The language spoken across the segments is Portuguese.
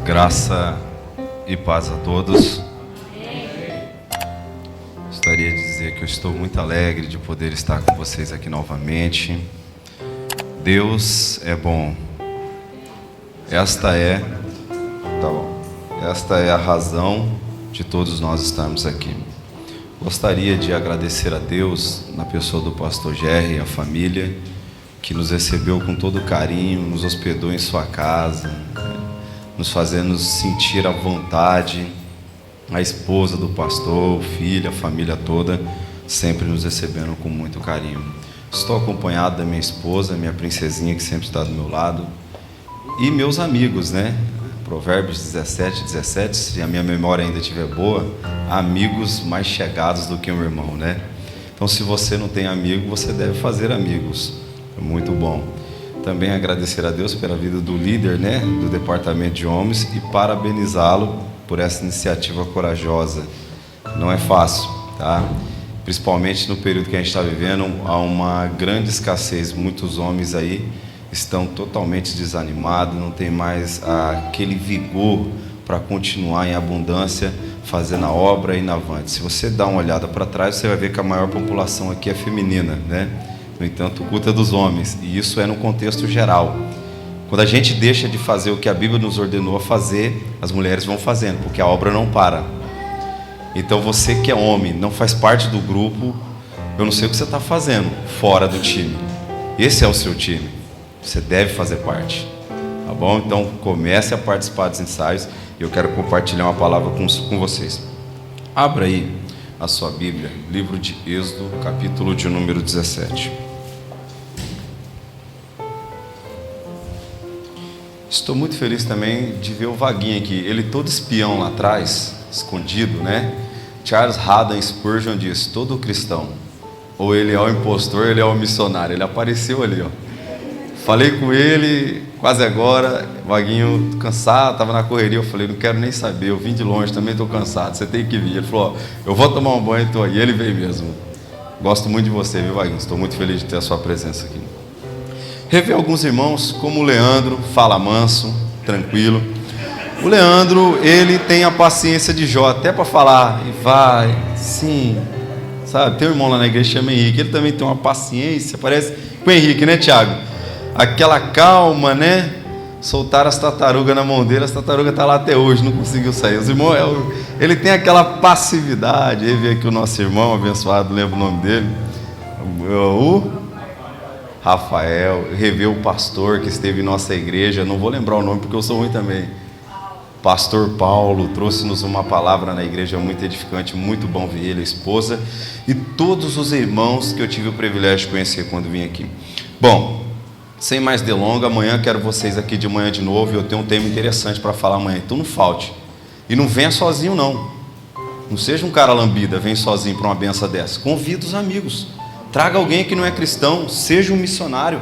Graça e paz a todos. Gostaria de dizer que eu estou muito alegre de poder estar com vocês aqui novamente. Deus é bom. Esta é a razão de todos nós estarmos aqui. Gostaria de agradecer a Deus, na pessoa do pastor Jerry e a família, que nos recebeu com todo carinho, nos hospedou em sua casa, nos fazendo sentir à vontade. A esposa do pastor, o filho, a família toda, sempre nos recebendo com muito carinho. Estou acompanhado da minha esposa, minha princesinha, que sempre está do meu lado, e meus amigos, né? Provérbios 17, se a minha memória ainda estiver boa, amigos mais chegados do que um irmão, né? Então, se você não tem amigo, você deve fazer amigos. É muito bom. Também agradecer a Deus pela vida do líder, né, do departamento de homens, e parabenizá-lo por essa iniciativa corajosa. Não é fácil, tá? Principalmente no período que a gente está vivendo, há uma grande escassez. Muitos homens aí estão totalmente desanimados, não tem mais aquele vigor para continuar em abundância, fazendo a obra e avante. Se você dá uma olhada para trás, você vai ver que a maior população aqui é feminina, né? No entanto, o culto é dos homens, e isso é no contexto geral. Quando a gente deixa de fazer o que a Bíblia nos ordenou a fazer, as mulheres vão fazendo, porque a obra não para. Então, você que é homem, não faz parte do grupo, eu não sei o que você está fazendo fora do time. Esse é o seu time. Você deve fazer parte, tá bom? Então comece a participar dos ensaios. Eu quero compartilhar uma palavra com vocês. Abra aí a sua Bíblia, livro de Êxodo, capítulo de número 17. Estou muito feliz também de ver o Vaguinho aqui, ele todo espião lá atrás, escondido, né? Charles Haddon Spurgeon diz: todo cristão, ou ele é o impostor, ou ele é o missionário. Ele apareceu ali, ó. Falei com ele quase agora, Vaguinho, cansado, estava na correria. Eu falei: não quero nem saber, eu vim de longe, também estou cansado, você tem que vir. Ele falou: ó, eu vou tomar um banho, estou aí. E ele veio mesmo. Gosto muito de você, viu, Vaguinho? Estou muito feliz de ter a sua presença aqui. Rever alguns irmãos, como o Leandro, fala manso, tranquilo. O Leandro, ele tem a paciência de Jó, até para falar, e vai, sim, sabe? Tem um irmão lá na igreja que chama Henrique, ele também tem uma paciência, parece com o Henrique, né, Tiago? Aquela calma, né? Soltaram as tartarugas na mão dele, as tartarugas estão lá até hoje, não conseguiu sair. Os irmãos, ele tem aquela passividade. Aí veio aqui o nosso irmão abençoado, lembro o nome dele, o Rafael. Reveu o pastor que esteve em nossa igreja, não vou lembrar o nome porque eu sou ruim também. Pastor Paulo trouxe-nos uma palavra na igreja muito edificante, muito bom ver ele, a esposa e todos os irmãos que eu tive o privilégio de conhecer quando vim aqui. Bom, sem mais delonga, amanhã quero vocês aqui de manhã de novo, e eu tenho um tema interessante para falar amanhã, então não falte. E não venha sozinho não. Não seja um cara lambida, vem sozinho para uma benção dessa. Convida os amigos. Traga alguém que não é cristão, seja um missionário.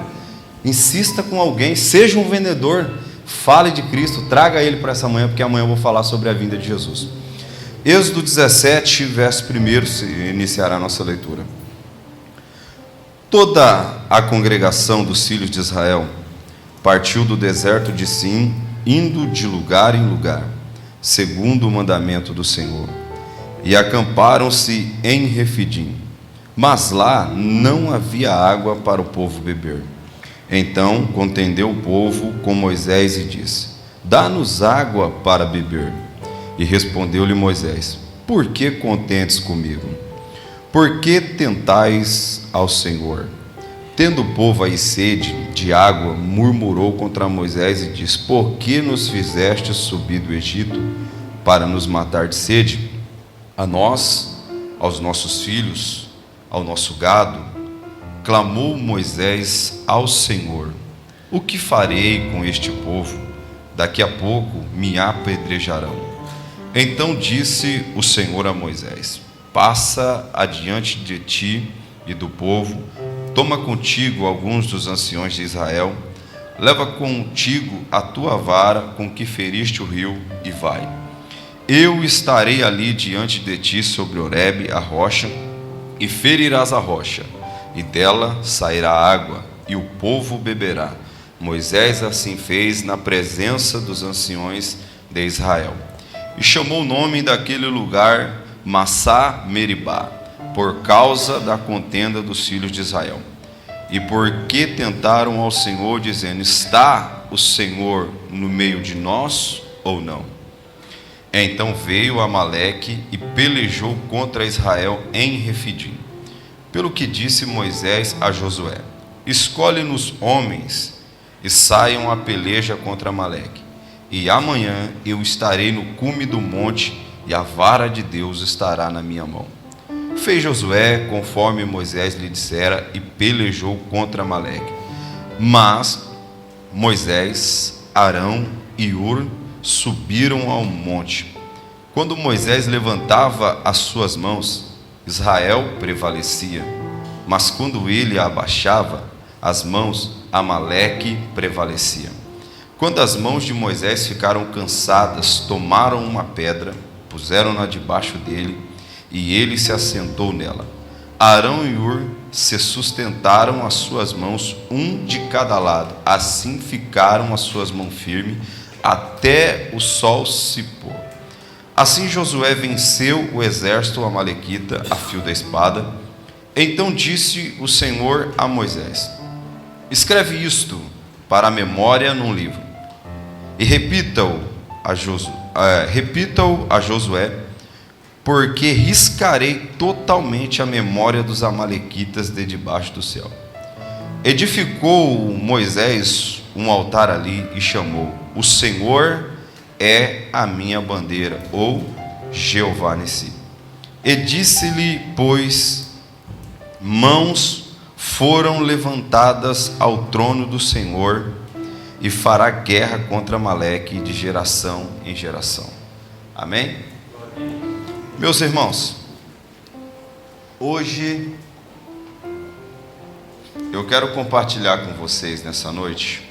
Insista com alguém, seja um vendedor. Fale de Cristo, traga ele para essa manhã, porque amanhã eu vou falar sobre a vinda de Jesus. Êxodo 17, verso 1, se iniciará a nossa leitura. Toda a congregação dos filhos de Israel partiu do deserto de Sim, indo de lugar em lugar, segundo o mandamento do Senhor, e acamparam-se em Refidim. Mas lá não havia água para o povo beber. Então contendeu o povo com Moisés e disse: dá-nos água para beber. E respondeu-lhe Moisés: por que contendes comigo? Por que tentais ao Senhor? Tendo o povo aí sede de água, murmurou contra Moisés e disse: por que nos fizeste subir do Egito para nos matar de sede? A nós, aos nossos filhos, ao nosso gado. Clamou Moisés ao Senhor: o que farei com este povo? Daqui a pouco me apedrejarão. Então disse o Senhor a Moisés: passa adiante de ti e do povo, toma contigo alguns dos anciões de Israel, leva contigo a tua vara com que feriste o rio e vai. Eu estarei ali diante de ti sobre Horebe, a rocha, e ferirás a rocha, e dela sairá água, e o povo beberá. Moisés assim fez na presença dos anciões de Israel. E chamou o nome daquele lugar Massá Meribá, por causa da contenda dos filhos de Israel. E porque tentaram ao Senhor, dizendo: está o Senhor no meio de nós ou não? Então veio Amaleque e pelejou contra Israel em Refidim. Pelo que disse Moisés a Josué: escolhe-nos homens e saiam a peleja contra Amaleque. E amanhã eu estarei no cume do monte, e a vara de Deus estará na minha mão. Fez Josué conforme Moisés lhe dissera e pelejou contra Amaleque. Mas Moisés, Arão e Hur subiram ao monte. Quando Moisés levantava as suas mãos, Israel prevalecia. Mas quando ele abaixava as mãos, Amaleque prevalecia. Quando as mãos de Moisés ficaram cansadas, tomaram uma pedra, puseram-na debaixo dele, e ele se assentou nela. Arão e Hur se sustentaram as suas mãos, um de cada lado. Assim ficaram as suas mãos firmes, até o sol se pôr. Assim Josué venceu o exército amalequita a fio da espada. Então disse o Senhor a Moisés: escreve isto para a memória num livro, e repita-o a Josué, porque riscarei totalmente a memória dos amalequitas de debaixo do céu. Edificou Moisés um altar ali e chamou: o Senhor é a minha bandeira, ou Jeová Nissi. E disse-lhe, pois, mãos foram levantadas ao trono do Senhor, e fará guerra contra Amaleque de geração em geração. Amém? Meus irmãos, hoje eu quero compartilhar com vocês nessa noite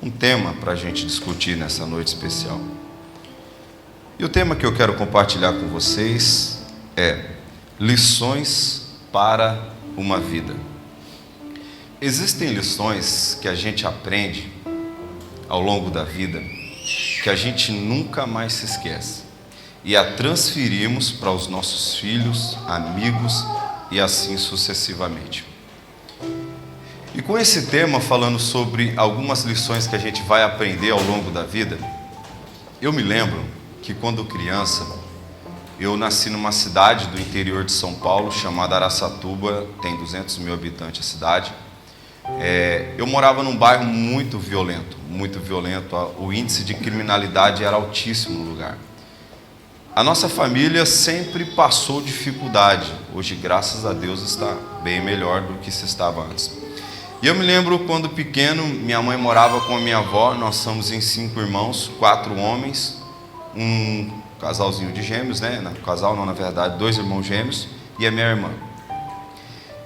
um tema para a gente discutir nessa noite especial. E o tema que eu quero compartilhar com vocês é lições para uma vida. Existem lições que a gente aprende ao longo da vida que a gente nunca mais se esquece, e a transferimos para os nossos filhos, amigos e assim sucessivamente. E com esse tema, falando sobre algumas lições que a gente vai aprender ao longo da vida, eu me lembro que quando criança, eu nasci numa cidade do interior de São Paulo chamada Araçatuba, tem 200 mil habitantes a cidade. Eu morava num bairro muito violento, o índice de criminalidade era altíssimo no lugar. A nossa família sempre passou dificuldade, hoje graças a Deus está bem melhor do que se estava antes. E eu me lembro quando pequeno, minha mãe morava com a minha avó, nós somos em 5 irmãos, 4 homens, um casalzinho de gêmeos, né? Casal não, na verdade, 2 irmãos gêmeos e a minha irmã.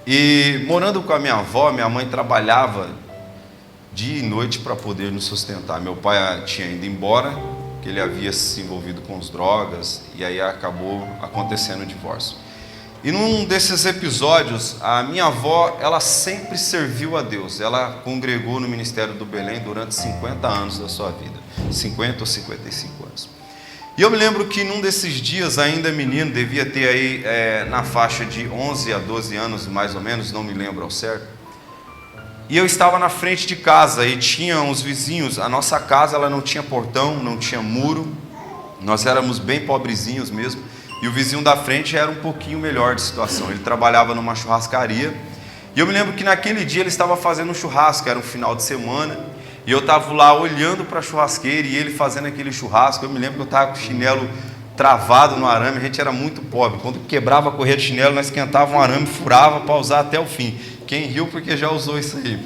E morando com a minha avó, minha mãe trabalhava dia e noite para poder nos sustentar. Meu pai tinha ido embora, que ele havia se envolvido com as drogas, e aí acabou acontecendo o divórcio. E num desses episódios, a minha avó, ela sempre serviu a Deus. Ela congregou no Ministério do Belém durante 50 anos da sua vida, 50 ou 55 anos. E eu me lembro que num desses dias, ainda menino, devia ter aí na faixa de 11 a 12 anos, mais ou menos, não me lembro ao certo. E eu estava na frente de casa e tinha uns vizinhos. A nossa casa, ela não tinha portão, não tinha muro. Nós éramos bem pobrezinhos mesmo. E o vizinho da frente era um pouquinho melhor de situação. Ele trabalhava numa churrascaria. E eu me lembro que naquele dia ele estava fazendo um churrasco, era um final de semana. E eu estava lá olhando para a churrasqueira e ele fazendo aquele churrasco. Eu me lembro que eu estava com o chinelo travado no arame. A gente era muito pobre. Quando quebrava a correia de chinelo, nós esquentávamos um arame, furava para usar até o fim. Quem riu porque já usou isso aí.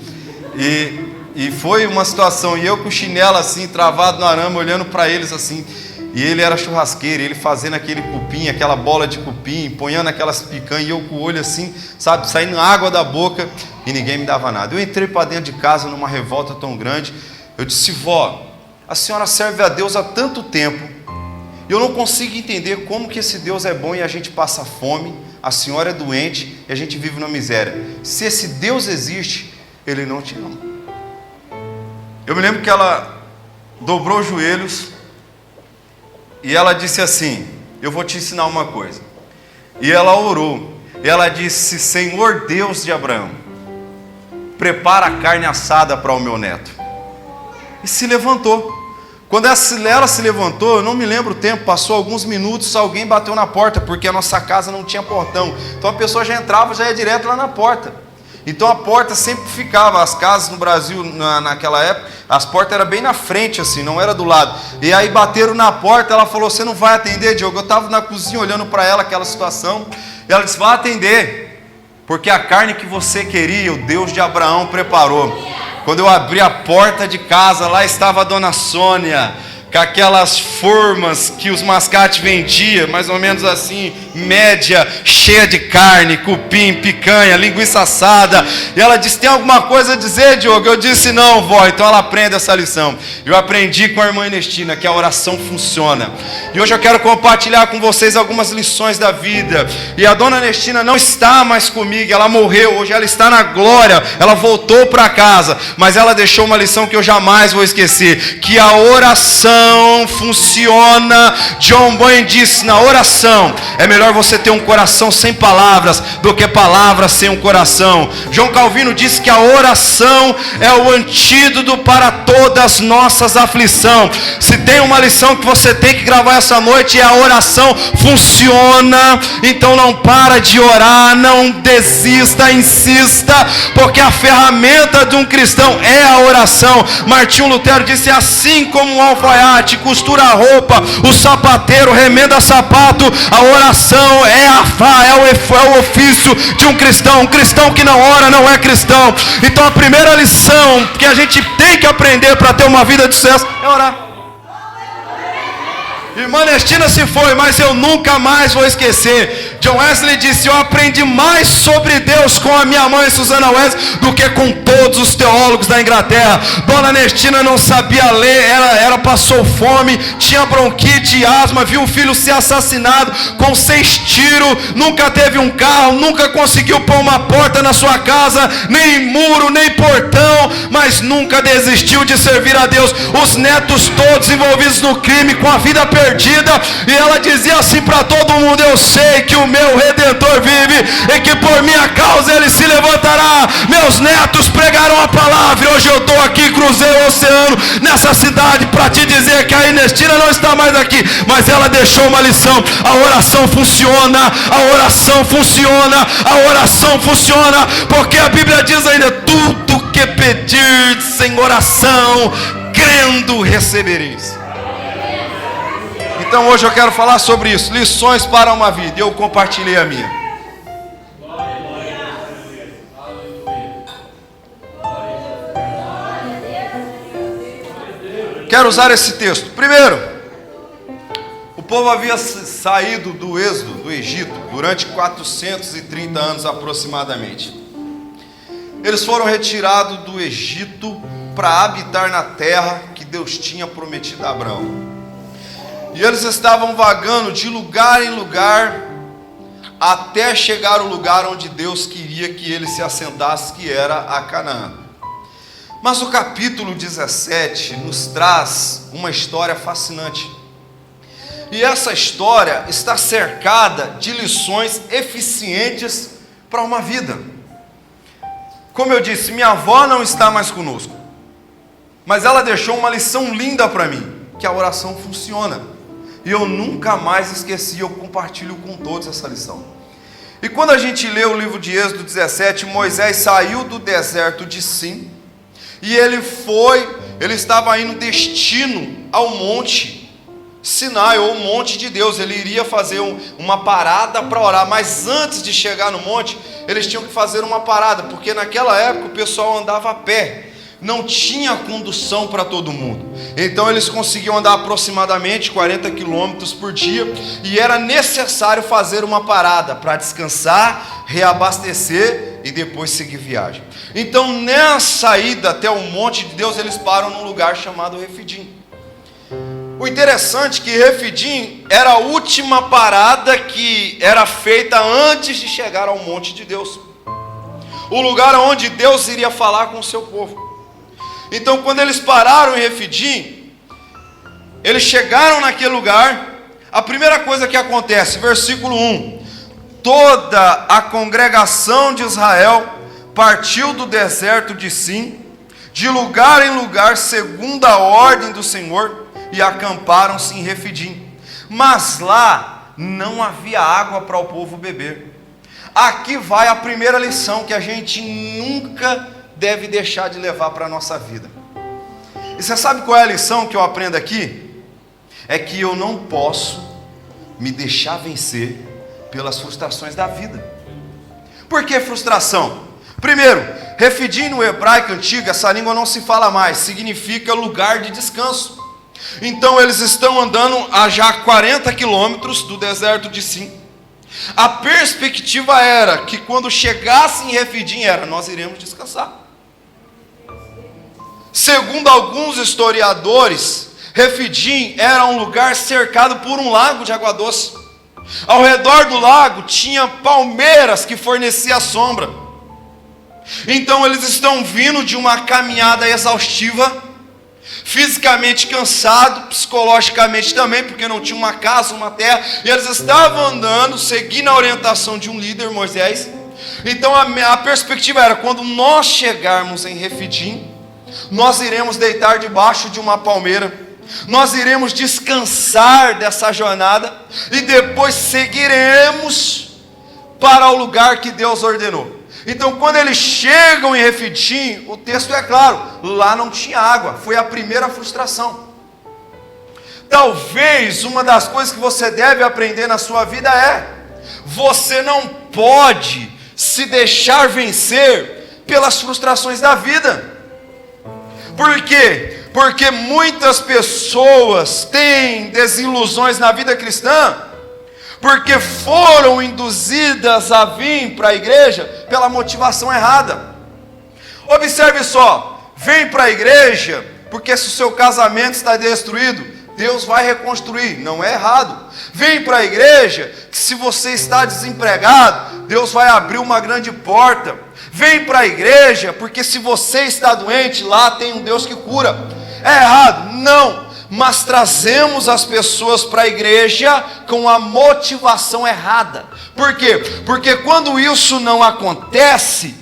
E foi uma situação. E eu com o chinelo assim, travado no arame, olhando para eles assim. E ele era churrasqueiro, ele fazendo aquele cupim, aquela bola de cupim, ponhando aquelas picanhas, e eu com o olho assim, sabe, saindo água da boca, e ninguém me dava nada. Eu entrei para dentro de casa numa revolta tão grande. Eu disse: vó, a senhora serve a Deus há tanto tempo, eu não consigo entender como que esse Deus é bom e a gente passa fome, a senhora é doente e a gente vive na miséria. Se esse Deus existe, Ele não te ama. Eu me lembro que ela dobrou os joelhos E ela disse assim: eu vou te ensinar uma coisa. E ela orou. E ela disse: Senhor Deus de Abraão, prepara a carne assada para o meu neto. E se levantou. Quando ela se levantou, eu não me lembro o tempo, passou alguns minutos, alguém bateu na porta, porque a nossa casa não tinha portão. Então a pessoa já entrava, já ia direto lá na porta. Então a porta sempre ficava, as casas no Brasil naquela época, as portas eram bem na frente assim, não era do lado. E aí bateram na porta, ela falou: você não vai atender, Diogo? Eu estava na cozinha olhando para ela, aquela situação, e ela disse: vai atender, porque a carne que você queria, o Deus de Abraão preparou. Quando eu abri a porta de casa, lá estava a dona Sônia, com aquelas formas que os mascates vendiam, mais ou menos assim, média, cheia de carne, cupim, picanha, linguiça assada. E ela disse: tem alguma coisa a dizer, Diogo? Eu disse: não, vó. Então ela aprende essa lição. Eu aprendi com a irmã Ernestina que a oração funciona. E hoje eu quero compartilhar com vocês algumas lições da vida. E a dona Ernestina não está mais comigo, ela morreu, hoje ela está na glória, ela voltou para casa. Mas ela deixou uma lição que eu jamais vou esquecer, que a oração funciona. John Bunyan disse: na oração é melhor você ter um coração sem palavras do que palavras sem um coração. João Calvino disse que a oração é o antídoto para todas as nossas aflições. Se tem uma lição que você tem que gravar essa noite, é a oração funciona. Então não para de orar, não desista, insista, porque a ferramenta de um cristão é a oração. Martinho Lutero disse: assim como um alfaiate costura a roupa, o sapateiro remenda sapato, a oração é o ofício de um cristão. Um cristão que não ora não é cristão. Então a primeira lição que a gente tem que aprender para ter uma vida de sucesso é orar. Irmã Ernestina se foi, mas eu nunca mais vou esquecer. John Wesley disse: eu aprendi mais sobre Deus com a minha mãe Susana Wesley do que com todos os teólogos da Inglaterra. Dona Ernestina não sabia ler, ela passou fome, tinha bronquite e asma, viu o filho ser assassinado com 6 tiros, nunca teve um carro, nunca conseguiu pôr uma porta na sua casa, nem muro, nem portão, mas nunca desistiu de servir a Deus. Os netos todos envolvidos no crime, com a vida perdida, e ela dizia assim para todo mundo: eu sei que o meu Redentor vive e que por minha causa ele se levantará. Meus netos pregaram a palavra e hoje eu estou aqui, cruzei o oceano nessa cidade para te dizer que a Ernestina não está mais aqui, mas ela deixou uma lição. A oração funciona, a oração funciona, a oração funciona, porque a Bíblia diz ainda: tudo que pedirdes em oração, crendo recebereis. Então hoje eu quero falar sobre isso, lições para uma vida. Eu compartilhei a minha. Quero usar esse texto. Primeiro, o povo havia saído do êxodo, do Egito, durante 430 anos aproximadamente. Eles foram retirados do Egito para habitar na terra que Deus tinha prometido a Abraão. E eles estavam vagando de lugar em lugar, até chegar ao lugar onde Deus queria que eles se assentassem, que era a Canaã. Mas o capítulo 17 nos traz uma história fascinante. E essa história está cercada de lições eficientes para uma vida. Como eu disse, minha avó não está mais conosco, mas ela deixou uma lição linda para mim, que a oração funciona. E eu nunca mais esqueci, eu compartilho com todos essa lição. E quando a gente lê o livro de Êxodo 17, Moisés saiu do deserto de Sim, e ele estava indo destino ao monte Sinai, ou monte de Deus. Ele iria fazer uma parada para orar, mas antes de chegar no monte, eles tinham que fazer uma parada, porque naquela época o pessoal andava a pé. Não tinha condução para todo mundo. Então eles conseguiam andar aproximadamente 40 quilômetros por dia, e era necessário fazer uma parada para descansar, reabastecer e depois seguir viagem. Então nessa ida até o monte de Deus, eles param num lugar chamado Refidim. O interessante é que Refidim era a última parada que era feita antes de chegar ao monte de Deus, o lugar onde Deus iria falar com o seu povo. Então quando eles pararam em Refidim, Eles chegaram naquele lugar. A primeira coisa que acontece, versículo 1: toda a congregação de Israel partiu do deserto de Sim, de lugar em lugar, segundo a ordem do Senhor, e acamparam-se em Refidim. Mas lá não havia água para o povo beber. Aqui vai a primeira lição que a gente nunca deve deixar de levar para a nossa vida. E você sabe qual é a lição que eu aprendo aqui? É que eu não posso me deixar vencer pelas frustrações da vida. Por que frustração? Primeiro, Refidim no hebraico antigo, essa língua não se fala mais, significa lugar de descanso. Então eles estão andando a já 40 quilômetros do deserto de Sim. A perspectiva era que quando chegassem em Refidim nós iremos descansar. Segundo alguns historiadores, Refidim era um lugar cercado por um lago de água doce. Ao redor do lago tinha palmeiras que forneciam sombra. Então eles estão vindo de uma caminhada exaustiva, fisicamente cansado, psicologicamente também, porque não tinha uma casa, uma terra, e eles estavam andando, seguindo a orientação de um líder, Moisés. Então a perspectiva era, quando nós chegarmos em Refidim, nós iremos deitar debaixo de uma palmeira, nós iremos descansar dessa jornada, e depois seguiremos para o lugar que Deus ordenou. Então quando eles chegam em Refidim, o texto é claro, lá não tinha água, foi a primeira frustração. Talvez uma das coisas que você deve aprender na sua vida é: você não pode se deixar vencer pelas frustrações da vida. Por quê? Porque muitas pessoas têm desilusões na vida cristã porque foram induzidas a vir para a igreja pela motivação errada. Observe só, vem para a igreja porque se o seu casamento está destruído, Deus vai reconstruir, não é errado. Vem para a igreja que se você está desempregado, Deus vai abrir uma grande porta. Vem para a igreja porque se você está doente, lá tem um Deus que cura. É errado? Não. Mas trazemos as pessoas para a igreja com a motivação errada. Por quê? Porque quando isso não acontece,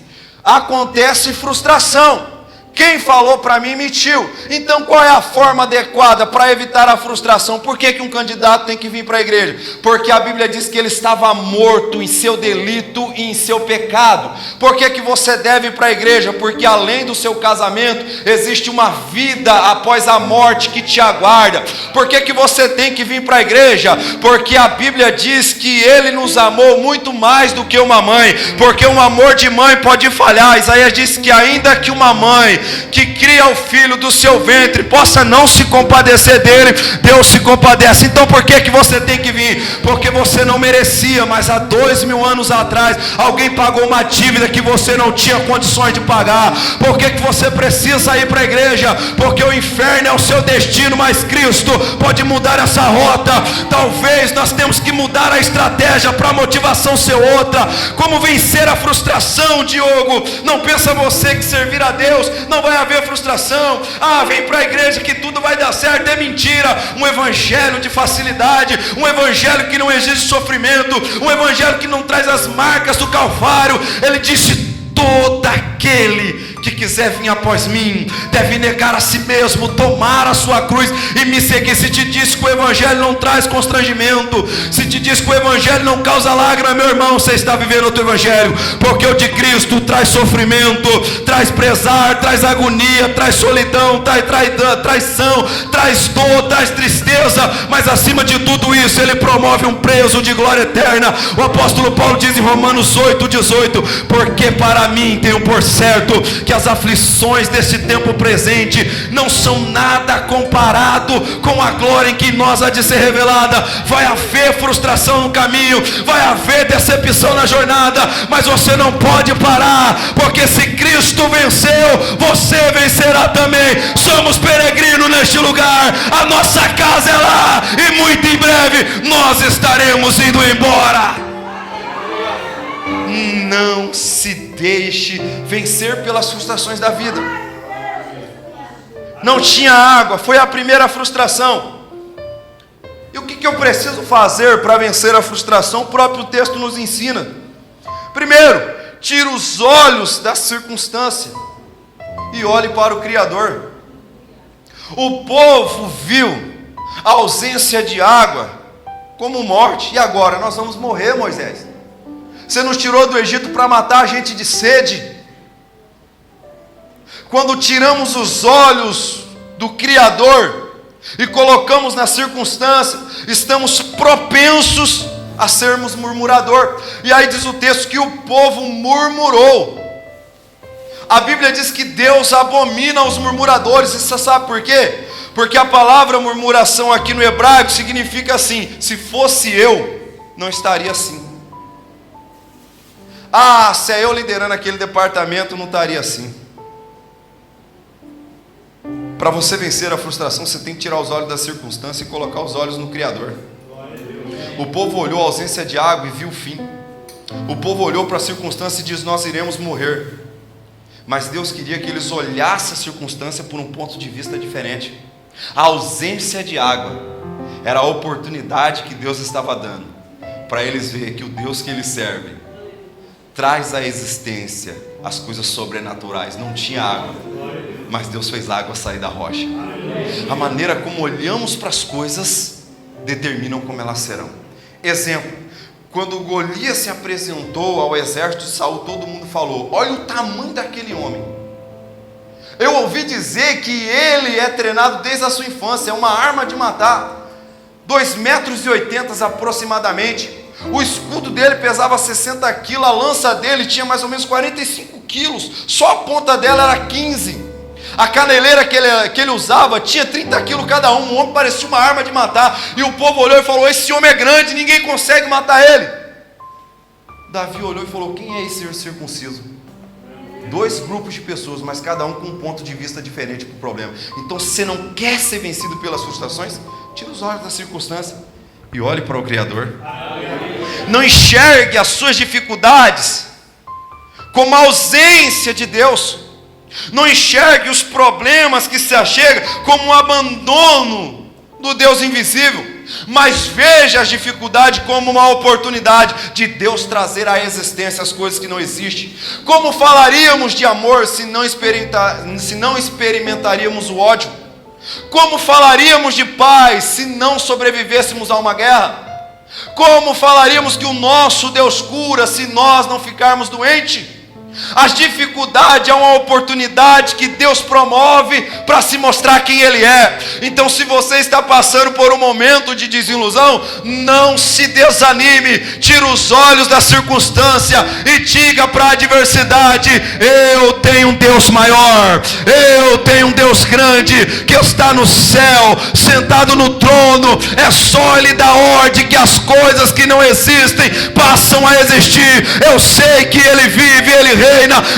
acontece frustração. Quem falou para mim mentiu. Então qual é a forma adequada para evitar a frustração? Por que um candidato tem que vir para a igreja? Porque a Bíblia diz que ele estava morto em seu delito e em seu pecado. Por que você deve ir para a igreja? Porque além do seu casamento, existe uma vida após a morte que te aguarda. Por que você tem que vir para a igreja? Porque a Bíblia diz que Ele nos amou muito mais do que uma mãe. Porque um amor de mãe pode falhar. Isaías diz que ainda que uma mãe que cria o filho do seu ventre possa não se compadecer dele, Deus se compadece. Então por que você tem que vir? Porque você não merecia, mas há 2000 anos atrás alguém pagou uma dívida que você não tinha condições de pagar. Por que você precisa ir para a igreja? Porque o inferno é o seu destino, mas Cristo pode mudar essa rota. Talvez nós temos que mudar a estratégia para a motivação ser outra. Como vencer a frustração, Diogo? Não pensa você que servir a Deus não vai haver frustração. Vem para a igreja que tudo vai dar certo. É mentira. Um evangelho de facilidade, um evangelho que não exige sofrimento, um evangelho que não traz as marcas do Calvário. Ele disse: todo aquele que quiser vir após mim deve negar a si mesmo, tomar a sua cruz e me seguir. Se te diz que o evangelho não traz constrangimento, se te diz que o evangelho não causa lágrima, meu irmão, você está vivendo outro evangelho. Porque o de Cristo traz sofrimento, traz pesar, traz agonia, traz solidão, traz traição, traz dor, traz tristeza, mas acima de tudo isso ele promove um preço de glória eterna. O apóstolo Paulo diz em Romanos 8:18: porque para mim tenho por certo que as aflições desse tempo presente não são nada comparado com a glória em que nós há de ser revelada. Vai haver frustração no caminho, vai haver decepção na jornada, mas você não pode parar, porque se Cristo venceu, você vencerá também. Somos peregrinos neste lugar, a nossa casa é lá, e muito em breve nós estaremos indo embora. Não se deixe vencer pelas frustrações da vida. Não tinha água, foi a primeira frustração. E o que eu preciso fazer para vencer a frustração? O próprio texto nos ensina. Primeiro, tira os olhos da circunstância e olhe para o Criador. O povo viu a ausência de água como morte. E agora? Nós vamos morrer, Moisés. Você nos tirou do Egito para matar a gente de sede. Quando tiramos os olhos do Criador e colocamos na circunstância, estamos propensos a sermos murmurador. E aí diz o texto que o povo murmurou. A Bíblia diz que Deus abomina os murmuradores. E você sabe por quê? Porque a palavra murmuração aqui no hebraico significa assim: se fosse eu, não estaria assim. Ah, se é eu liderando aquele departamento, não estaria assim. Para você vencer a frustração, você tem que tirar os olhos da circunstância e colocar os olhos no Criador. O povo olhou a ausência de água e viu o fim. O povo olhou para a circunstância e diz: nós iremos morrer. Mas Deus queria que eles olhassem a circunstância por um ponto de vista diferente. A ausência de água era a oportunidade que Deus estava dando para eles verem que o Deus que eles servem traz à existência as coisas sobrenaturais. Não tinha água, mas Deus fez a água sair da rocha. A maneira como olhamos para as coisas determinam como elas serão. Exemplo: quando Golias se apresentou ao exército de Saul, todo mundo falou: olha o tamanho daquele homem. Eu ouvi dizer que ele é treinado desde a sua infância, é uma arma de matar, 2,80 metros aproximadamente. O escudo dele pesava 60 quilos, a lança dele tinha mais ou menos 45 quilos, só a ponta dela era 15. A caneleira que ele usava tinha 30 quilos cada um. O homem parecia uma arma de matar. E o povo olhou e falou: esse homem é grande, ninguém consegue matar ele. Davi olhou e falou: quem é esse circunciso? 2 grupos de pessoas, mas cada um com um ponto de vista diferente para o problema. Então, se você não quer ser vencido pelas frustrações, tira os olhos da circunstância e olhe para o Criador. Não enxergue as suas dificuldades como a ausência de Deus. Não enxergue os problemas que se achegam como um abandono do Deus invisível, mas veja as dificuldades como uma oportunidade de Deus trazer à existência as coisas que não existem. Como falaríamos de amor se não experimentaríamos o ódio? Como falaríamos de paz se não sobrevivêssemos a uma guerra? Como falaríamos que o nosso Deus cura se nós não ficarmos doentes? As dificuldades é uma oportunidade que Deus promove para se mostrar quem Ele é. Então, se você está passando por um momento de desilusão, não se desanime. Tira os olhos da circunstância e diga para a adversidade: eu tenho um Deus maior, eu tenho um Deus grande que está no céu, sentado no trono. É só Ele dar ordem que as coisas que não existem passam a existir. Eu sei que Ele vive, Ele reina.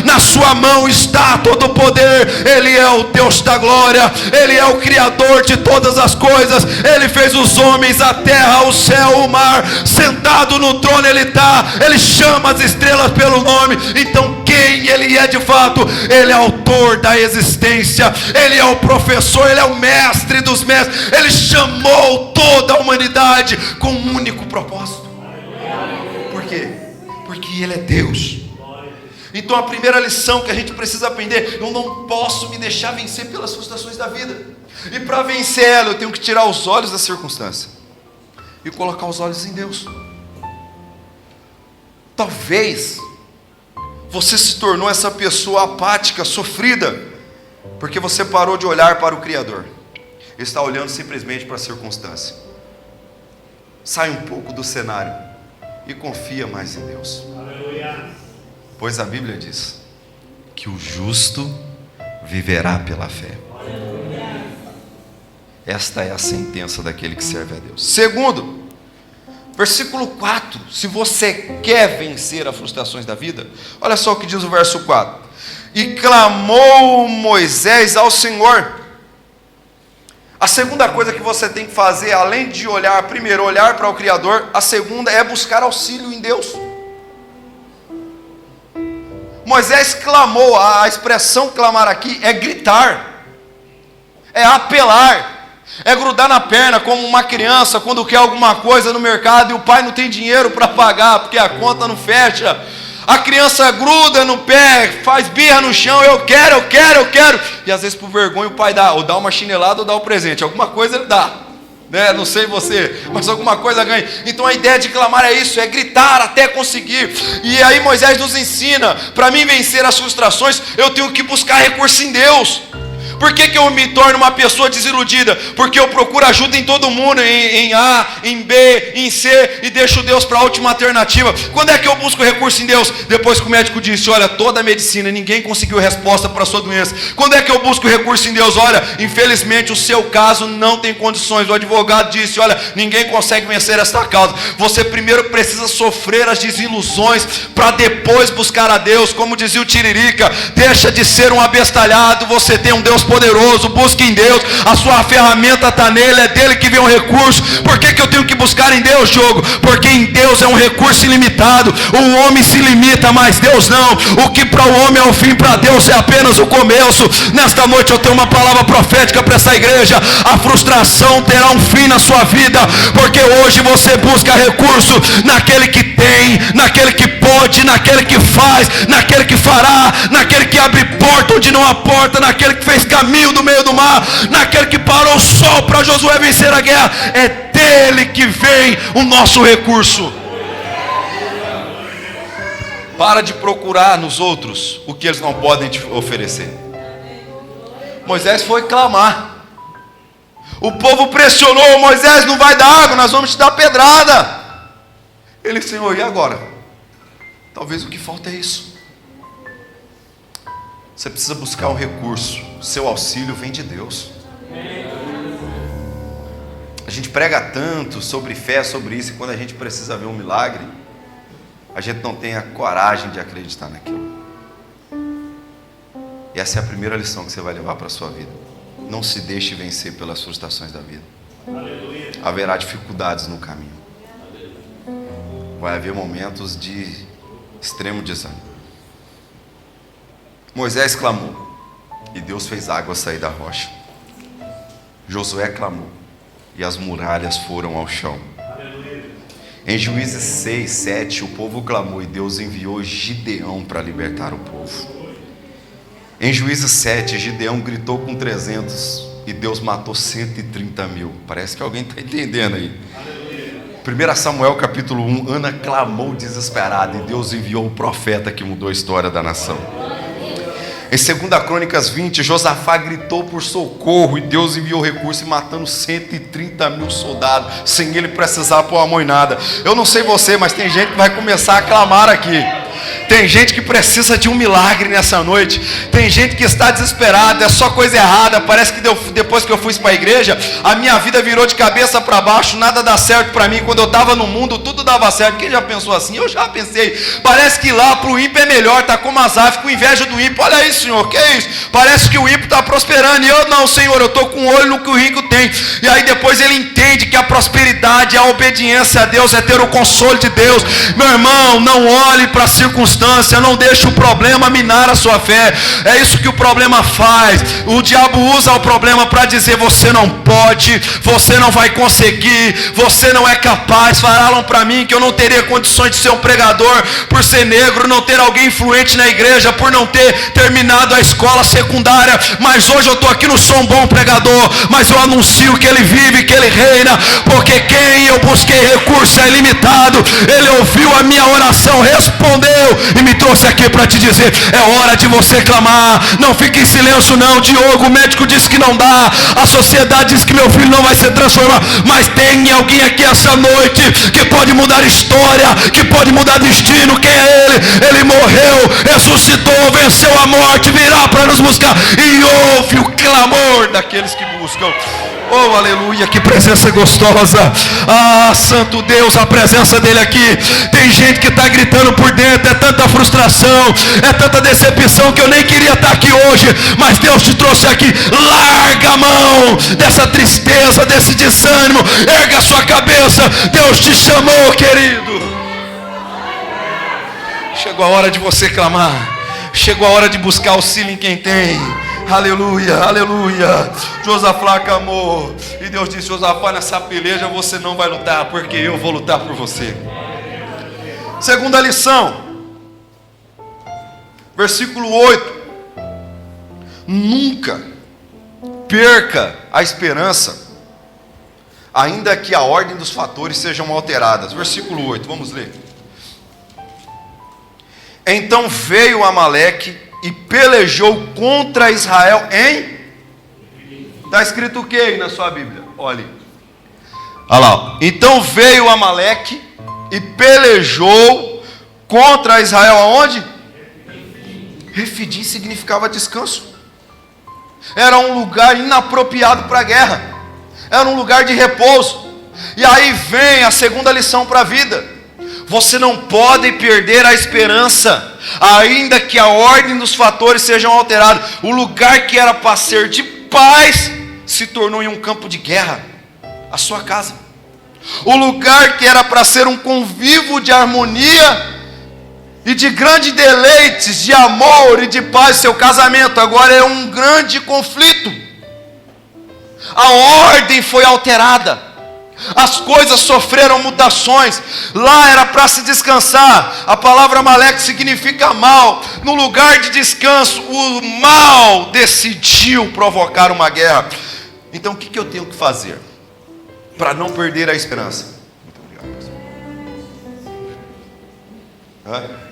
Na sua mão está todo o poder. Ele é o Deus da glória, Ele é o Criador de todas as coisas. Ele fez os homens, a terra, o céu, o mar. Sentado no trono Ele está. Ele chama as estrelas pelo nome. Então quem Ele é de fato? Ele é autor da existência, Ele é o professor, Ele é o mestre dos mestres. Ele chamou toda a humanidade com um único propósito. Por quê? Porque Ele é Deus. Então a primeira lição que a gente precisa aprender: eu não posso me deixar vencer pelas frustrações da vida. E para vencer ela, eu tenho que tirar os olhos da circunstância e colocar os olhos em Deus. Talvez você se tornou essa pessoa apática, sofrida, porque você parou de olhar para o Criador. Está olhando simplesmente para a circunstância. Sai um pouco do cenário e confia mais em Deus. Aleluia. Pois a Bíblia diz que o justo viverá pela fé. Esta é a sentença daquele que serve a Deus. Segundo, versículo 4. Se você quer vencer as frustrações da vida, olha só o que diz o verso 4. E clamou Moisés ao Senhor. A segunda coisa que você tem que fazer, além de olhar, primeiro olhar para o Criador, a segunda é buscar auxílio em Deus. Moisés clamou. A expressão clamar aqui é gritar, é apelar. É grudar na perna como uma criança quando quer alguma coisa no mercado e o pai não tem dinheiro para pagar porque a conta não fecha. A criança gruda no pé, faz birra no chão, eu quero. E às vezes por vergonha o pai dá, ou dá uma chinelada ou dá um presente. Alguma coisa ele dá, né? Não sei você, mas alguma coisa ganha. Então a ideia de clamar é isso, é gritar até conseguir. E aí Moisés nos ensina, para mim vencer as frustrações, eu tenho que buscar recurso em Deus. Por que eu me torno uma pessoa desiludida? Porque eu procuro ajuda em todo mundo, em A, em B, em C, e deixo Deus para a última alternativa. Quando é que eu busco recurso em Deus? Depois que o médico disse, olha, toda a medicina, ninguém conseguiu resposta para a sua doença. Quando é que eu busco recurso em Deus? Olha, infelizmente o seu caso não tem condições. O advogado disse, olha, ninguém consegue vencer esta causa. Você primeiro precisa sofrer as desilusões, para depois buscar a Deus. Como dizia o Tiririca, deixa de ser um abestalhado, você tem um Deus poderoso, busque em Deus, a sua ferramenta está nele, é dele que vem o recurso. Por que eu tenho que buscar em Deus, Diogo? Porque em Deus é um recurso ilimitado. O homem se limita, mas Deus não. O que para o homem é o fim, para Deus é apenas o começo. Nesta noite eu tenho uma palavra profética para essa igreja. A frustração terá um fim na sua vida, porque hoje você busca recurso naquele que tem, naquele que pode, naquele que faz, naquele que fará, naquele que abre porta onde não há porta, naquele que fez caminho do meio do mar, naquele que parou o sol para Josué vencer a guerra. É dele que vem o nosso recurso. Para de procurar nos outros o que eles não podem te oferecer. Moisés foi clamar. O povo pressionou, Moisés, não vai dar água, nós vamos te dar pedrada. Ele, Senhor, e agora? Talvez o que falta é isso. Você precisa buscar um recurso. Seu auxílio vem de Deus. A gente prega tanto sobre fé, sobre isso, e quando a gente precisa ver um milagre, a gente não tem a coragem de acreditar naquilo. E essa é a primeira lição que você vai levar para a sua vida. Não se deixe vencer pelas frustrações da vida. Haverá dificuldades no caminho. Vai haver momentos de extremo desânimo. Moisés clamou e Deus fez água sair da rocha. Josué clamou e as muralhas foram ao chão. Em Juízes 6, 7, o povo clamou e Deus enviou Gideão para libertar o povo. Em Juízes 7, Gideão gritou com 300 e Deus matou 130 mil. Parece que alguém está entendendo aí. 1 Samuel capítulo 1, Ana clamou desesperada e Deus enviou o profeta que mudou a história da nação. Em 2 Crônicas 20, Josafá gritou por socorro e Deus enviou recurso, matando 130 mil soldados, sem ele precisar pôr a mão em nada. Eu não sei você, mas tem gente que vai começar a clamar aqui. Tem gente que precisa de um milagre nessa noite. Tem gente que está desesperada, é só coisa errada. Parece que depois que eu fui para a igreja, a minha vida virou de cabeça para baixo. Nada dá certo para mim. Quando eu estava no mundo, tudo dava certo. Quem já pensou assim? Eu já pensei. Parece que lá para o ímpio é melhor. Está como Asaf, com inveja do ímpio. Olha isso, Senhor, que é isso? Parece que o ímpio está prosperando. E eu não, Senhor, eu estou com olho no que o rico tem. E aí depois ele entende que a prosperidade, a obediência a Deus é ter o consolo de Deus. Meu irmão, não olhe para a circunstância, não deixe o problema minar a sua fé. É isso que o problema faz. O diabo usa o problema para dizer: você não pode, você não vai conseguir, você não é capaz. Falaram para mim que eu não teria condições de ser um pregador por ser negro, não ter alguém influente na igreja, por não ter terminado a escola secundária. Mas hoje eu estou aqui, não sou um bom pregador, mas eu anuncio que ele vive, que ele reina, porque quem eu busquei recurso é ilimitado. Ele ouviu a minha oração, respondeu e me trouxe aqui para te dizer: é hora de você clamar. Não fique em silêncio não. Diogo, o médico disse que não dá, a sociedade diz que meu filho não vai ser transformado, mas tem alguém aqui essa noite que pode mudar história, que pode mudar destino. Quem é ele? Ele morreu, ressuscitou, venceu a morte, virá para nos buscar e ouve o clamor daqueles que buscam. Oh, aleluia, que presença gostosa. Ah, santo Deus, a presença dele aqui. Tem gente que está gritando por dentro. É tanta frustração, é tanta decepção, que eu nem queria estar aqui hoje, mas Deus te trouxe aqui. Larga a mão dessa tristeza, desse desânimo. Erga a sua cabeça. Deus te chamou, querido. Chegou a hora de você clamar. Chegou a hora de buscar auxílio em quem tem. Aleluia, aleluia. Josafá clamou. E Deus disse: Josafá, nessa peleja você não vai lutar, porque eu vou lutar por você. Segunda lição, versículo 8. Nunca perca a esperança, ainda que a ordem dos fatores sejam alteradas. Versículo 8, vamos ler. Então veio Amaleque e pelejou contra Israel em... Está escrito o que aí na sua Bíblia? Olha. Olha lá. Então veio Amaleque e pelejou contra Israel aonde? Refidim significava descanso. Era um lugar inapropriado para a guerra. Era um lugar de repouso. E aí vem a segunda lição para a vida. Você não pode perder a esperança, ainda que a ordem dos fatores sejam alterados. O lugar que era para ser de paz se tornou em um campo de guerra. A sua casa. O lugar que era para ser um convívio de harmonia e de grandes deleites, de amor e de paz, seu casamento agora é um grande conflito. A ordem foi alterada. As coisas sofreram mutações. Lá era para se descansar. A palavra Amaleque significa mal. No lugar de descanso, o mal decidiu provocar uma guerra. Então o que eu tenho que fazer para não perder a esperança? Muito obrigado.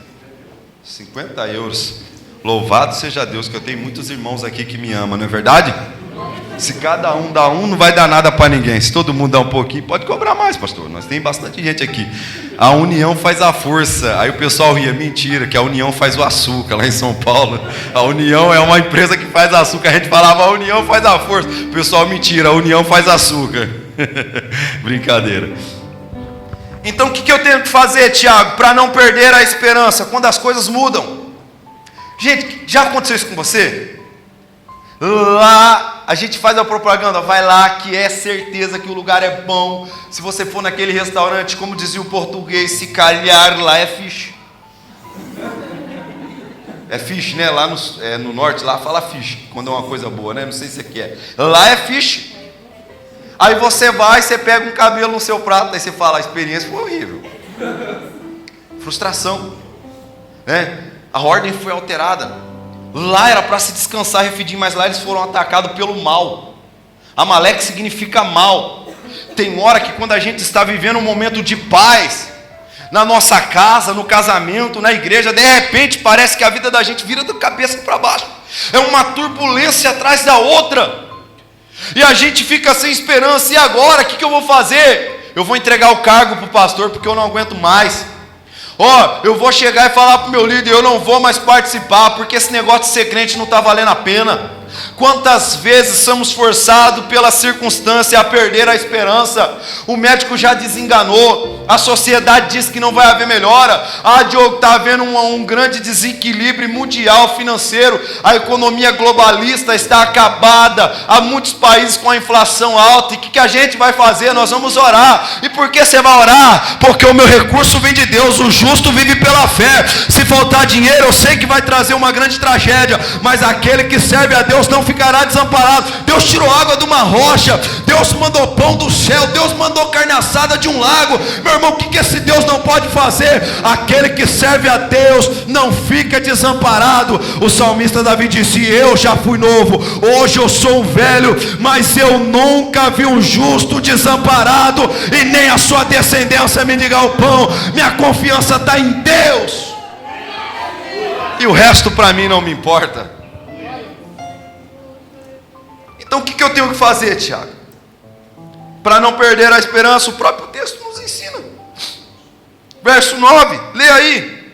50 euros. Louvado seja Deus, que eu tenho muitos irmãos aqui que me amam, não é verdade? Se cada um dá um, não vai dar nada para ninguém. Se todo mundo dá um pouquinho, pode cobrar mais, pastor. Nós tem bastante gente aqui. A união faz a força. Aí o pessoal ria, mentira, que a união faz o açúcar lá em São Paulo. A união é uma empresa que faz açúcar. A gente falava, a união faz a força. O pessoal, mentira, a união faz açúcar. Brincadeira. Então o que eu tenho que fazer, Tiago, para não perder a esperança quando as coisas mudam? Gente, já aconteceu isso com você? Lá a gente faz a propaganda, vai lá que é certeza que o lugar é bom. Se você for naquele restaurante, como dizia o português, se calhar lá é fish. É fish, né? Lá no norte, lá fala fish, quando é uma coisa boa, né? Não sei se aqui é. Lá é fish. Aí você vai, você pega um cabelo no seu prato, aí você fala, a experiência foi horrível. Frustração, né? A ordem foi alterada. Lá era para se descansar, Refidim, mas lá eles foram atacados pelo mal. Amaleque significa mal. Tem hora que quando a gente está vivendo um momento de paz, na nossa casa, no casamento, na igreja, de repente parece que a vida da gente vira da cabeça para baixo. É uma turbulência atrás da outra. E a gente fica sem esperança. E agora, o que eu vou fazer? Eu vou entregar o cargo para o pastor porque eu não aguento mais. Eu vou chegar e falar para o meu líder, eu não vou mais participar, porque esse negócio de ser crente não está valendo a pena. Quantas vezes somos forçados pela circunstância a perder a esperança? O médico já desenganou, a sociedade diz que não vai haver melhora. Diogo, está havendo um grande desequilíbrio mundial financeiro, a economia globalista está acabada, há muitos países com a inflação alta, e o que a gente vai fazer? Nós vamos orar. E por que você vai orar? Porque o meu recurso vem de Deus, o justo vive pela fé. Se faltar dinheiro, eu sei que vai trazer uma grande tragédia, mas aquele que serve a Deus não ficará desamparado. Deus tirou água de uma rocha, Deus mandou pão do céu, Deus mandou carne assada de um lago. Meu irmão, o que esse Deus não pode fazer? Aquele que serve a Deus não fica desamparado. O salmista Davi disse, eu já fui novo, hoje eu sou um velho, mas eu nunca vi um justo desamparado, e nem a sua descendência mendigar o pão. Minha confiança está em Deus, e o resto para mim não me importa. Então o que eu tenho que fazer, Tiago? Para não perder a esperança, o próprio texto nos ensina. Verso 9, lê aí.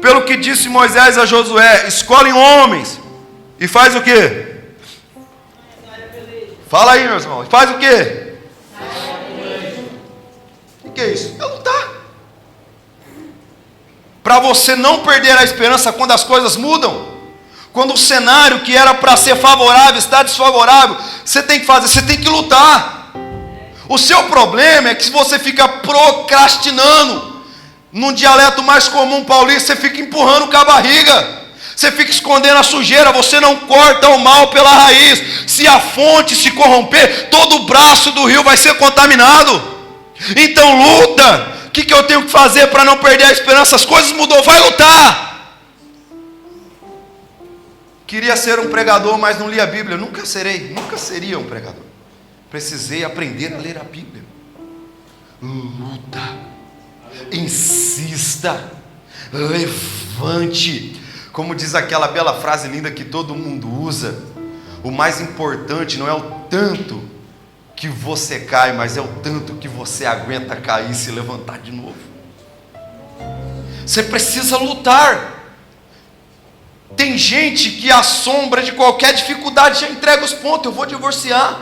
Pelo que disse Moisés a Josué, escolhem homens e faz o quê? Fala aí, meus irmãos, faz o quê? O que é isso? É lutar. Para você não perder a esperança quando as coisas mudam. Quando o cenário que era para ser favorável está desfavorável, você tem que fazer, você tem que lutar. O seu problema é que se você fica procrastinando, num dialeto mais comum paulista, você fica empurrando com a barriga. Você fica escondendo a sujeira, você não corta o mal pela raiz. Se a fonte se corromper, todo o braço do rio vai ser contaminado. Então luta. O que eu tenho que fazer para não perder a esperança? As coisas mudou, vai lutar. Queria ser um pregador, mas não li a Bíblia. Nunca seria um pregador. Precisei aprender a ler a Bíblia. Luta, insista, levante. Como diz aquela bela frase linda que todo mundo usa, o mais importante não é o tanto que você cai, mas é o tanto que você aguenta cair e se levantar de novo. Você precisa lutar. Tem gente que à sombra de qualquer dificuldade já entrega os pontos. Eu vou divorciar,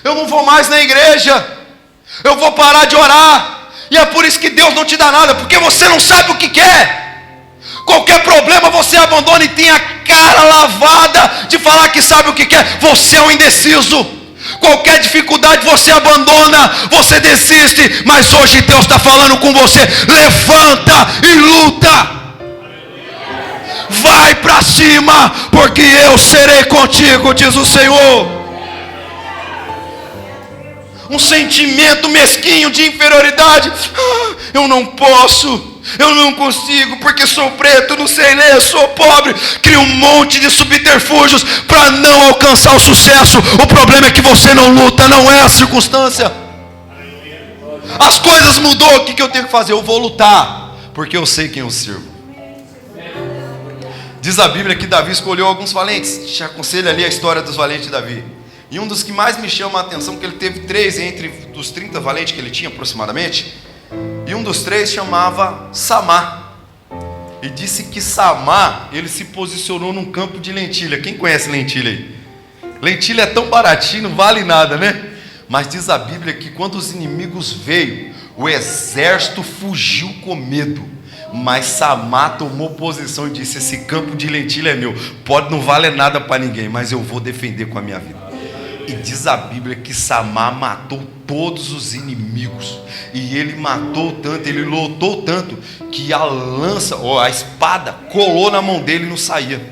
eu não vou mais na igreja, eu vou parar de orar. E é por isso que Deus não te dá nada, porque você não sabe o que quer. Qualquer problema você abandona e tem a cara lavada de falar que sabe o que quer. Você é um indeciso. Qualquer dificuldade você abandona, você desiste. Mas hoje Deus está falando com você: levanta e luta. Vai para cima, porque eu serei contigo, diz o Senhor. Um sentimento mesquinho de inferioridade. Eu não posso, eu não consigo, porque sou preto, não sei ler, sou pobre. Cria um monte de subterfúgios para não alcançar o sucesso. O problema é que você não luta, não é a circunstância. As coisas mudou, o que eu tenho que fazer? Eu vou lutar, porque eu sei quem eu sirvo. Diz a Bíblia que Davi escolheu alguns valentes. Te aconselho ali a história dos valentes de Davi. E um dos que mais me chama a atenção, que ele teve 3 entre os 30 valentes que ele tinha aproximadamente. E um dos 3 chamava Samá. E disse que Samá, ele se posicionou num campo de lentilha. Quem conhece lentilha aí? Lentilha é tão baratinho, não vale nada, né? Mas diz a Bíblia que quando os inimigos veio, o exército fugiu com medo. Mas Samá tomou posição e disse: esse campo de lentilha é meu. Pode não valer nada para ninguém, mas eu vou defender com a minha vida. E diz a Bíblia que Samá matou todos os inimigos. E ele matou tanto, ele lutou tanto, que a lança, ou a espada, colou na mão dele e não saía.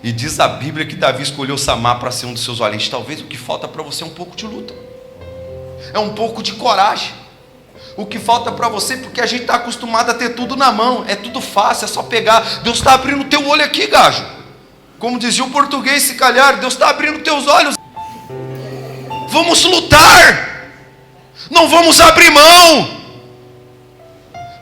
E diz a Bíblia que Davi escolheu Samá para ser um dos seus valentes. Talvez o que falta para você é um pouco de luta, é um pouco de coragem. O que falta para você, porque a gente está acostumado a ter tudo na mão, é tudo fácil, é só pegar. Deus está abrindo o teu olho aqui, gajo. Como dizia o português, se calhar, Deus está abrindo teus olhos. Vamos lutar, não vamos abrir mão.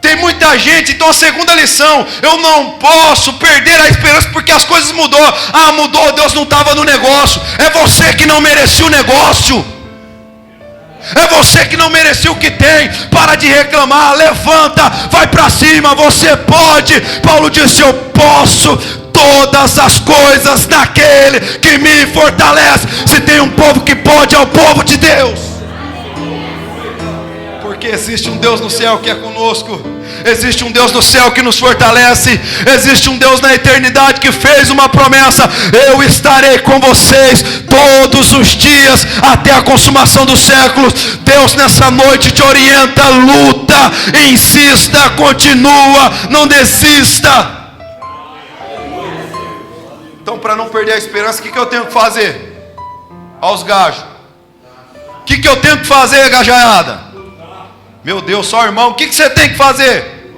Tem muita gente, então a segunda lição: eu não posso perder a esperança porque as coisas mudou. Mudou, Deus não estava no negócio. É você que não merecia o negócio. É você que não merecia o que tem. Para de reclamar, levanta, vai para cima, você pode. Paulo disse: eu posso todas as coisas naquele que me fortalece. Se tem um povo que pode, é o povo de Deus. Porque existe um Deus no céu que é conosco. Existe um Deus no céu que nos fortalece. Existe um Deus na eternidade que fez uma promessa: eu estarei com vocês todos os dias até a consumação dos séculos. Deus nessa noite te orienta: luta, insista, continua, não desista. Então, para não perder a esperança, o que eu tenho que fazer? Aos gajos, o que eu tenho que fazer, gajaiada? Meu Deus, só irmão, o que você tem que fazer?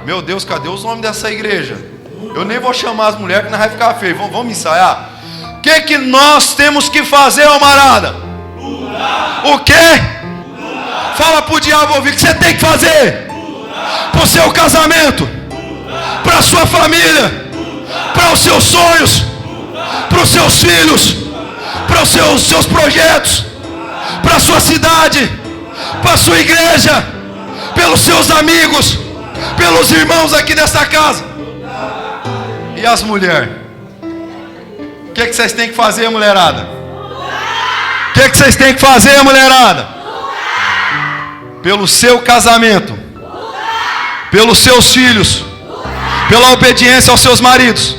Meu Deus, cadê os homens dessa igreja? Eu nem vou chamar as mulheres, que não vai ficar feio. Vamos ensaiar. O que nós temos que fazer, camarada? O quê? Fala pro diabo ouvir. O que você tem que fazer? Para o seu casamento, para a sua família, para os seus sonhos, para os seus filhos, para os seus projetos, para a sua cidade, para a sua igreja, pelos seus amigos, pelos irmãos aqui dessa casa. E as mulheres? O que vocês têm que fazer, mulherada? O que vocês têm que fazer, mulherada? Pelo seu casamento, pelos seus filhos, pela obediência aos seus maridos.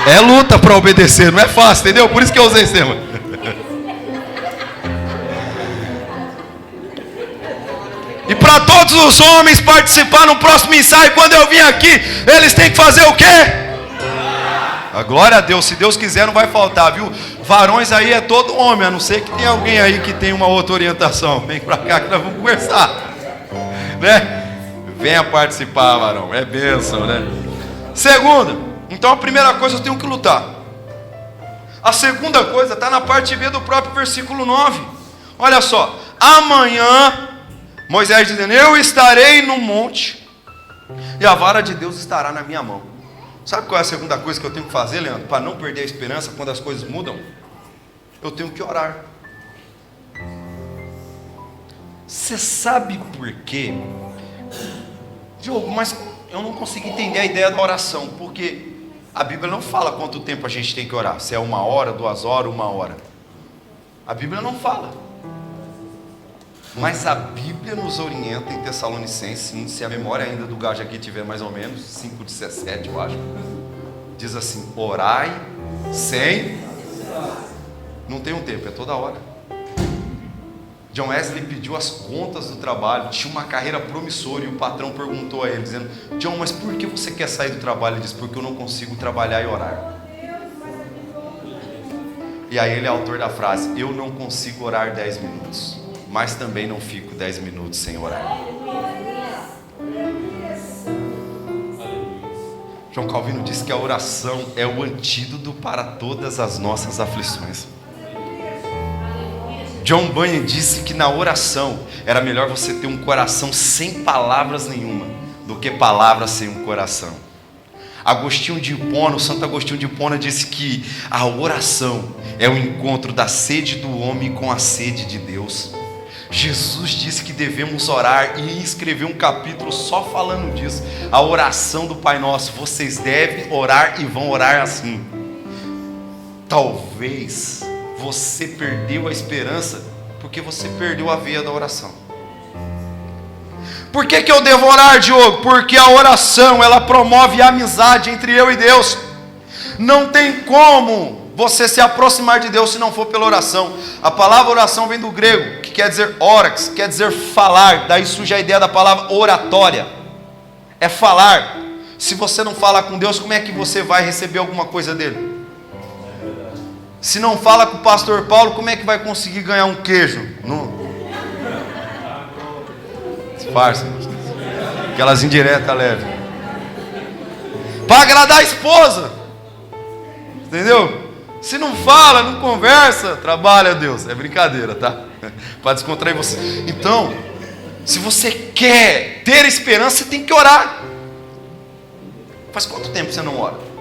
É luta para obedecer, não é fácil, entendeu? Por isso que eu usei esse tema. E para todos os homens participar no próximo ensaio, quando eu vim aqui, eles têm que fazer o quê? A glória a Deus, se Deus quiser não vai faltar, viu? Varões aí é todo homem, a não ser que tem alguém aí que tem uma outra orientação. Vem para cá que nós vamos conversar, né? Venha participar, varão, é bênção, né? Segunda, então a primeira coisa eu tenho que lutar. A segunda coisa está na parte B do próprio versículo 9. Olha só, amanhã Moisés dizendo, eu estarei no monte e a vara de Deus estará na minha mão. Sabe qual é a segunda coisa que eu tenho que fazer, Leandro? Para não perder a esperança quando as coisas mudam? Eu tenho que orar. Você sabe por quê? Diogo, mas eu não consegui entender a ideia da oração, porque a Bíblia não fala quanto tempo a gente tem que orar, se é 1 hora, 2 horas, 1 hora. A Bíblia não fala. Mas a Bíblia nos orienta em Tessalonicenses, se a memória ainda do gajo aqui tiver mais ou menos, 5:17 eu acho, diz assim, orai sem, não tem um tempo, é toda hora. John Wesley pediu as contas do trabalho, tinha uma carreira promissora e o patrão perguntou a ele, dizendo, John, mas por que você quer sair do trabalho? Ele disse, porque eu não consigo trabalhar e orar. E aí ele é autor da frase, eu não consigo orar 10 minutos, mas também não fico 10 minutos sem orar. João Calvino disse que a oração é o antídoto para todas as nossas aflições. John Bunyan disse que na oração era melhor você ter um coração sem palavras nenhuma do que palavras sem um coração. Agostinho de Hipona, o Santo Agostinho de Hipona disse que a oração é o encontro da sede do homem com a sede de Deus. Jesus disse que devemos orar e escreveu um capítulo só falando disso. A oração do Pai Nosso, vocês devem orar e vão orar assim. Talvez você perdeu a esperança porque você perdeu a veia da oração. Por que eu devo orar, Diogo? Porque a oração, ela promove a amizade entre eu e Deus. Não tem como você se aproximar de Deus se não for pela oração. A palavra oração vem do grego, que quer dizer órax, quer dizer falar. Daí surge a ideia da palavra oratória. É falar. Se você não fala com Deus, como é que você vai receber alguma coisa dele? Se não fala com o pastor Paulo, como é que vai conseguir ganhar um queijo? Disfarça. Aquelas indiretas leves. Para agradar a esposa. Entendeu? Se não fala, não conversa, trabalha, Deus. É brincadeira, tá? Para descontrair você. Então, se você quer ter esperança, você tem que orar. Faz quanto tempo você não ora?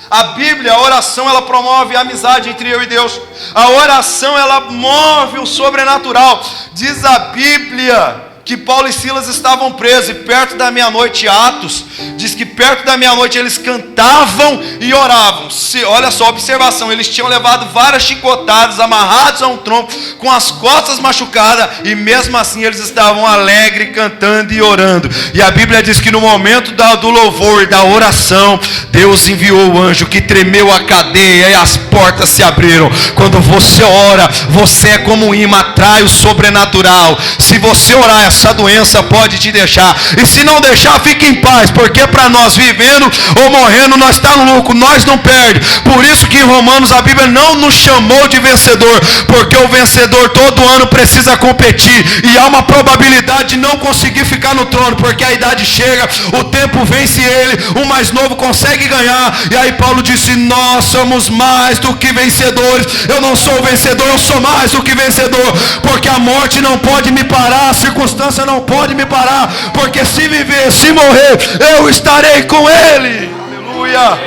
A Bíblia, a oração, ela promove a amizade entre eu e Deus. A oração, ela move o sobrenatural. Diz a Bíblia que Paulo e Silas estavam presos, e perto da meia-noite, Atos, diz que perto da meia-noite eles cantavam e oravam. Olha só a observação, eles tinham levado várias chicotadas, amarrados a um tronco, com as costas machucadas, e mesmo assim eles estavam alegres, cantando e orando. E a Bíblia diz que no momento do louvor e da oração, Deus enviou o anjo que tremeu a cadeia e as portas se abriram. Quando você ora, você é como um imã, atrai o sobrenatural. Se você orar, essa doença pode te deixar, e se não deixar, fique em paz, porque para nós vivendo ou morrendo, nós está no lucro, nós não perde. Por isso que em Romanos a Bíblia não nos chamou de vencedor, porque o vencedor todo ano precisa competir, e há uma probabilidade de não conseguir ficar no trono, porque a idade chega, o tempo vence ele, o mais novo consegue ganhar. E aí Paulo disse, nós somos mais do que vencedores. Eu não sou vencedor, eu sou mais do que vencedor, porque a morte não pode me parar, a circunstância não pode me parar, porque se viver, se morrer, eu estarei com ele. Aleluia.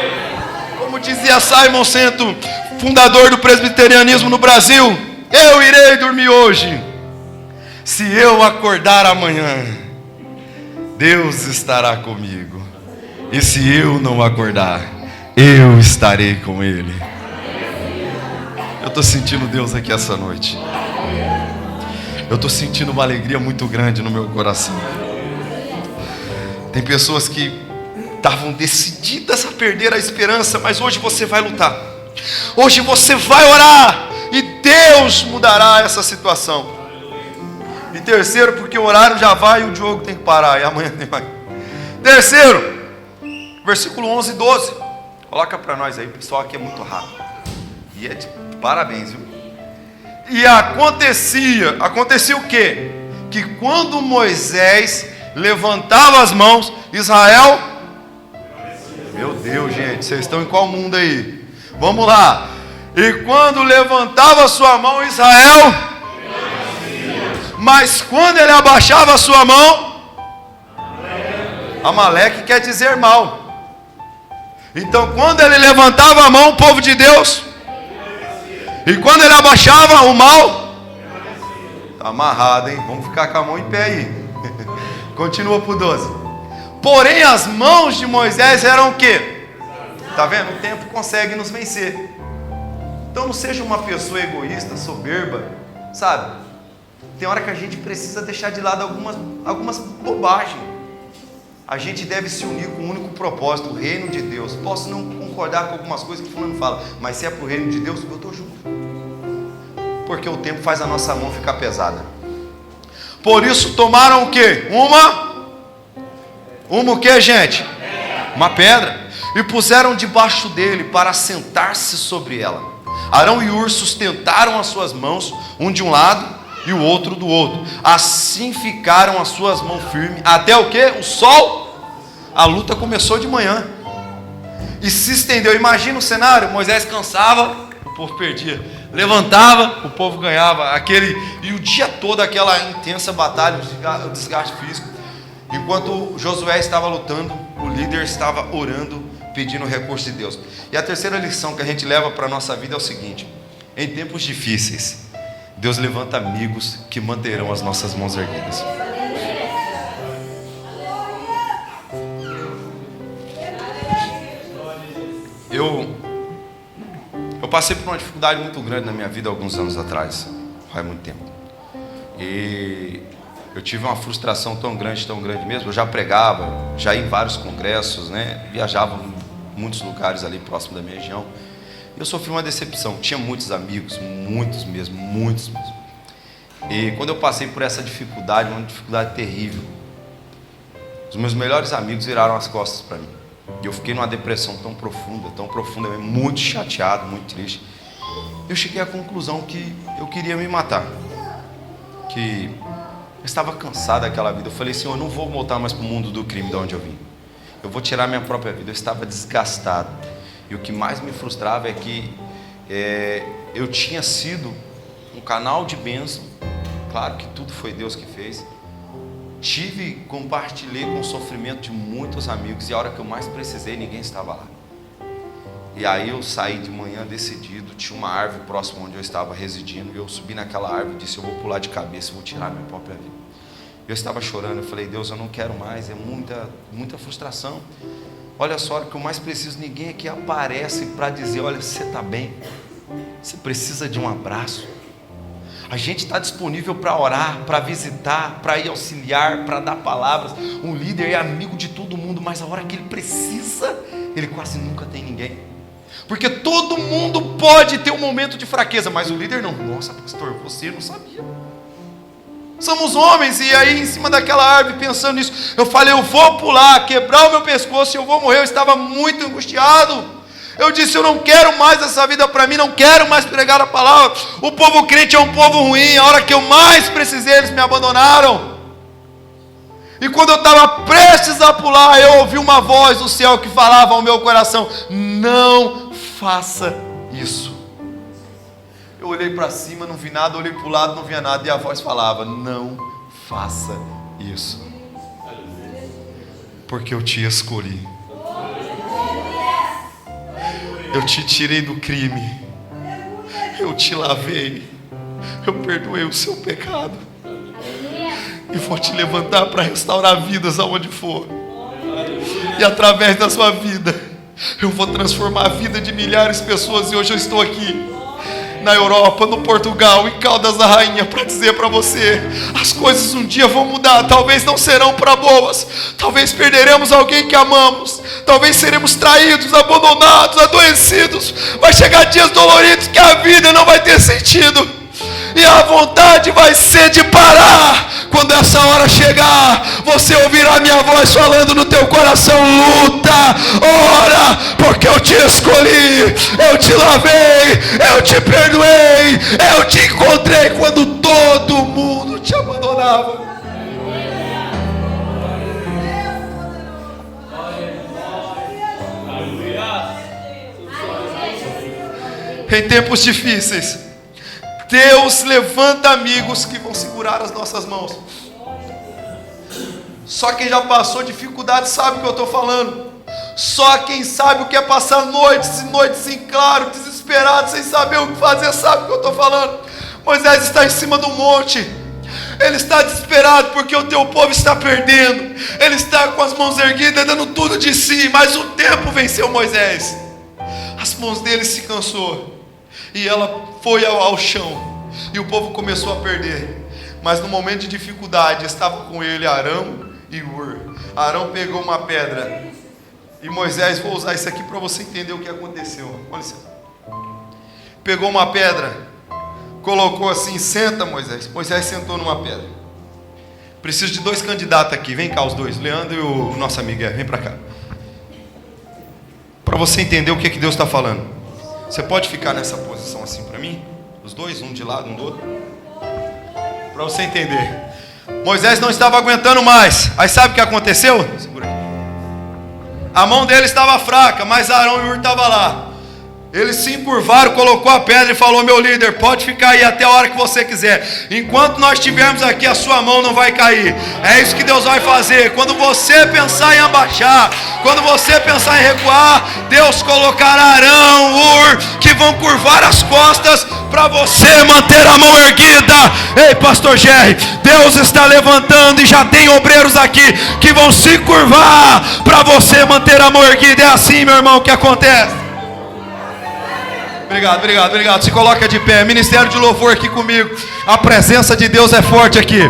Como dizia Simon Sento, fundador do presbiterianismo no Brasil, eu irei dormir hoje. Se eu acordar amanhã, Deus estará comigo, e se eu não acordar, eu estarei com ele. Eu estou sentindo Deus aqui essa noite. Eu estou sentindo uma alegria muito grande no meu coração. Tem pessoas que estavam decididas a perder a esperança, mas hoje você vai lutar. Hoje você vai orar e Deus mudará essa situação. E E terceiro, porque o horário já vai e o Diogo tem que parar. E amanhã tem mais. Terceiro, versículo 11 e 12. Coloca para nós aí, o pessoal aqui é muito rápido. E é de parabéns, viu? E acontecia o quê? Que quando Moisés levantava as mãos, Israel... Meu Deus, gente, vocês estão em qual mundo aí? Vamos lá. E quando levantava a sua mão, Israel... Mas quando ele abaixava a sua mão, Amaleque quer dizer mal. Então quando ele levantava a mão, o povo de Deus... E quando ele abaixava o mal, está amarrado, hein? Vamos ficar com a mão em pé aí. Continua para o 12. Porém as mãos de Moisés eram o quê? Está vendo? O tempo consegue nos vencer. Então não seja uma pessoa egoísta, soberba, sabe? Tem hora que a gente precisa deixar de lado algumas bobagens. A gente deve se unir com um único propósito, o reino de Deus. Posso não concordar com algumas coisas que fulano fala, mas se é para o reino de Deus, eu estou junto. Porque o tempo faz a nossa mão ficar pesada. Por isso tomaram o quê? Uma o quê, gente? Uma pedra. E puseram debaixo dele para sentar-se sobre ela. Arão e Hur sustentaram as suas mãos, um de um lado e o outro do outro. Assim ficaram as suas mãos firmes. Até o quê? O sol. A luta começou de manhã. E se estendeu. Imagina o cenário. Moisés cansava, o povo perdia. Levantava, o povo ganhava. E o dia todo aquela intensa batalha, o desgaste físico. Enquanto Josué estava lutando, o líder estava orando, pedindo o recurso de Deus. E a terceira lição que a gente leva para a nossa vida é o seguinte: em tempos difíceis, Deus levanta amigos que manterão as nossas mãos erguidas. Eu passei por uma dificuldade muito grande na minha vida alguns anos atrás, faz muito tempo. E eu tive uma frustração tão grande mesmo. Eu já pregava, já ia em vários congressos, né? Viajava em muitos lugares ali próximo da minha região. Eu sofri uma decepção. Tinha muitos amigos, muitos mesmo. E quando eu passei por essa dificuldade, uma dificuldade terrível, os meus melhores amigos viraram as costas para mim. E eu fiquei numa depressão tão profunda, muito chateado, muito triste. Eu cheguei à conclusão que eu queria me matar. Que eu estava cansado daquela vida. Eu falei, Senhor, eu não vou voltar mais para o mundo do crime de onde eu vim. Eu vou tirar minha própria vida. Eu estava desgastado. E o que mais me frustrava é que eu tinha sido um canal de bênção. Claro que tudo foi Deus que fez. Compartilhei com o sofrimento de muitos amigos. E a hora que eu mais precisei, ninguém estava lá. E aí eu saí de manhã decidido. Tinha uma árvore próxima onde eu estava residindo. Eu subi naquela árvore e disse, eu vou pular de cabeça, eu vou tirar minha própria vida. Eu estava chorando, eu falei, Deus, eu não quero mais. É muita frustração. Olha só, a hora que eu mais preciso, ninguém aqui aparece para dizer, olha, você está bem. Você precisa de um abraço. A gente está disponível para orar, para visitar, para ir auxiliar, para dar palavras. Um líder é amigo de todo mundo, mas a hora que ele precisa, ele quase nunca tem ninguém. Porque todo mundo pode ter um momento de fraqueza, mas o líder não. Nossa, pastor, você não sabia. Somos homens, e aí em cima daquela árvore, pensando nisso, eu falei, eu vou pular, quebrar o meu pescoço e eu vou morrer. Eu estava muito angustiado. Eu disse, eu não quero mais essa vida para mim, não quero mais pregar a palavra. O povo crente é um povo ruim. A hora que eu mais precisei, eles me abandonaram. E quando eu estava prestes a pular, eu ouvi uma voz do céu que falava ao meu coração, não faça isso. Eu olhei para cima, não vi nada, olhei para o lado, não via nada, e a voz falava, não faça isso, porque eu te escolhi. Eu te tirei do crime. Eu te lavei. Eu perdoei o seu pecado. E vou te levantar para restaurar vidas aonde for. E através da sua vida, eu vou transformar a vida de milhares de pessoas. E hoje eu estou aqui na Europa, no Portugal, em Caldas da Rainha, para dizer para você, as coisas um dia vão mudar. Talvez não serão para boas. Talvez perderemos alguém que amamos. Talvez seremos traídos, abandonados, adoecidos. Vai chegar dias doloridos que a vida não vai ter sentido. E a vontade vai ser de parar. Quando essa hora chegar, você ouvirá a minha voz falando no teu coração: luta, ora, porque eu te escolhi, eu te lavei, eu te perdoei, eu te encontrei quando todo mundo te abandonava. Em tempos difíceis, Deus levanta amigos que vão segurar as nossas mãos. Só quem já passou dificuldade sabe o que eu estou falando. Só quem sabe o que é passar noites e noites em claro, desesperado, sem saber o que fazer, sabe o que eu estou falando. Moisés está em cima do monte. Ele está desesperado porque o teu povo está perdendo. Ele está com as mãos erguidas, dando tudo de si. Mas o tempo venceu Moisés. As mãos dele se cansou. E ela foi ao chão. E o povo começou a perder. Mas no momento de dificuldade, estava com ele Arão e Hur. Arão pegou uma pedra. E Moisés, vou usar isso aqui para você entender o que aconteceu. Olha isso. Pegou uma pedra, colocou assim: senta, Moisés. Moisés sentou numa pedra. Preciso de 2 candidatos aqui. Vem cá os dois, Leandro e o nosso amigo. Vem para cá. Para você entender o que Deus está falando. Você pode ficar nessa posição assim para mim? Os dois, um de lado, um do outro. Para você entender. Moisés não estava aguentando mais. Aí sabe o que aconteceu? Segura aqui. A mão dele estava fraca, mas Arão e Hur estavam lá. Eles se encurvaram, colocou a pedra e falou: meu líder, pode ficar aí até a hora que você quiser. Enquanto nós estivermos aqui, a sua mão não vai cair. É isso que Deus vai fazer. Quando você pensar em abaixar, quando você pensar em recuar, Deus colocará Arão, Hur, que vão curvar as costas para você manter a mão erguida. Ei, pastor Jerry, Deus está levantando e já tem obreiros aqui que vão se curvar para você manter a mão erguida. É assim, meu irmão, que acontece. Obrigado. Se coloca de pé. Ministério de louvor aqui comigo. A presença de Deus é forte aqui.